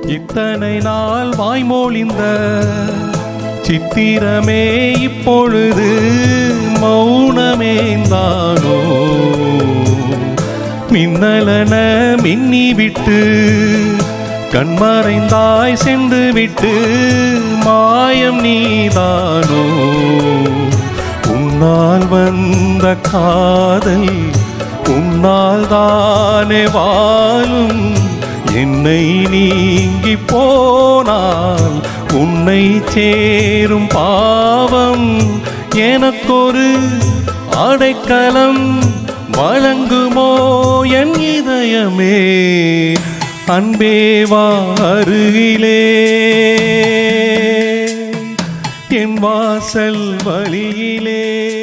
இத்தனை நாள் வாய்மொழிந்த சித்திரமே இப்பொழுது மௌனமேந்தானோ? மின்னலன மின்னிவிட்டு கண்மறைந்தாய் சென்று விட்டு மாயம் நீதானோ? உன்னால் வந்த காதல் உன்னால் தானே வாழும். என்னை நீங்கி போனால் உன்னை சேரும் பாவம். எனக்கொரு அடைக்கலம் வழங்குமோ என் இதயமே? அன்பே வா அருகிலே, என் வாசல் வழியிலே